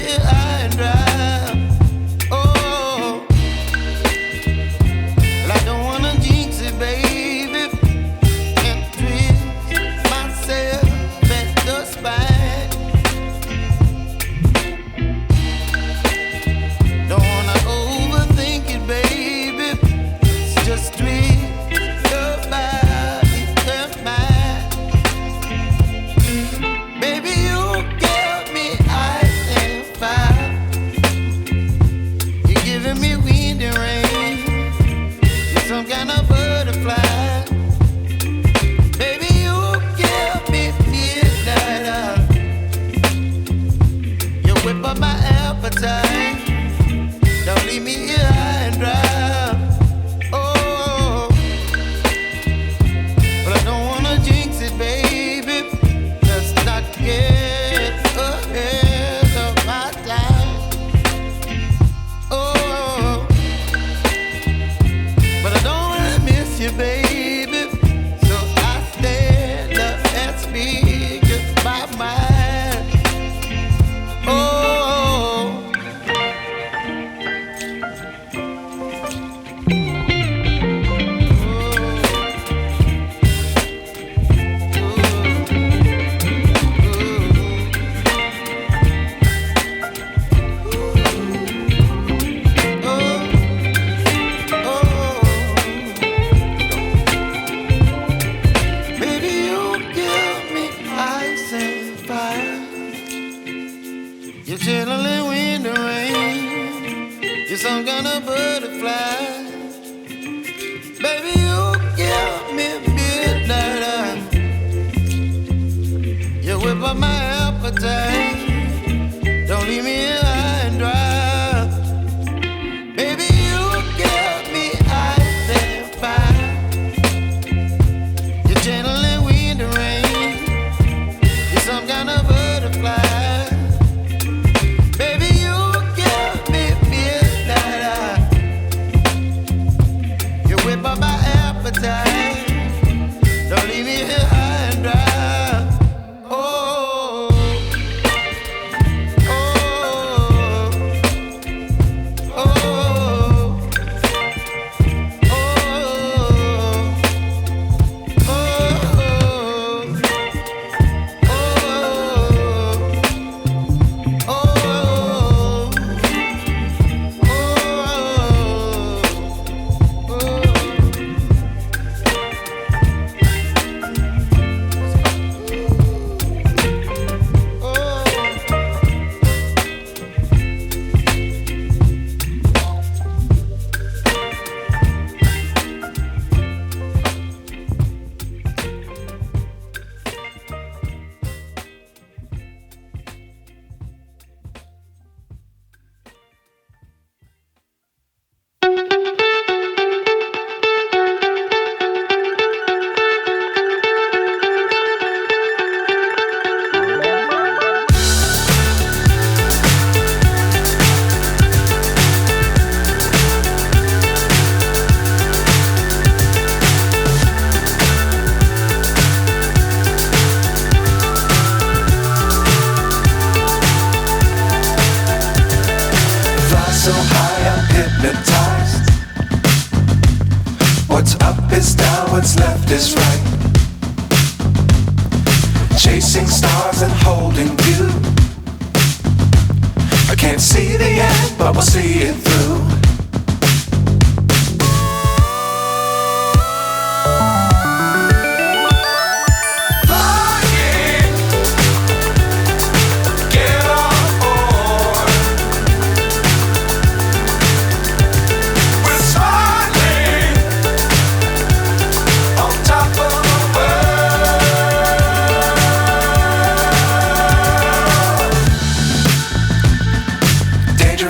here high and dry. Oh, well, I don't wanna jinx it, baby, and twist myself at the spine. Don't wanna overthink it, baby. It's just twist your body and mine. Baby, you give me ice and fire. You're giving me wind and rain. You're some kind of butterfly. Baby, you give me midnight. You whip up my appetite. Don't leave me here high and dry. Oh, but I don't wanna jinx it, baby. Let's not get ahead of my time. Oh, but I don't wanna miss you, baby. So I stand up and speak just my mind. Oh. Baby, you give me ice and fire. You're channeling wind and rain. You're some kind of butterfly. Baby, you give me midnight. You whip up my appetite. Don't leave me here high and dry. Baby, you give me ice and fire. You're channeling wind and rain. You're some kind of butterfly. Baby, you give me midnight. You whip up my appetite. Don't leave me here high and dry. Oh, oh, oh, oh, so high I'm hypnotized. What's up is down, what's left is right. Chasing stars and holding you. I can't see the end, but we'll see it through.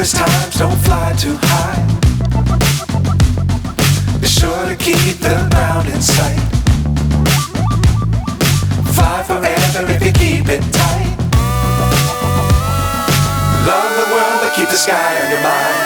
Times don't fly too high. Be sure to keep the ground in sight. Fly forever if you keep it tight. Love the world but keep the sky on your mind.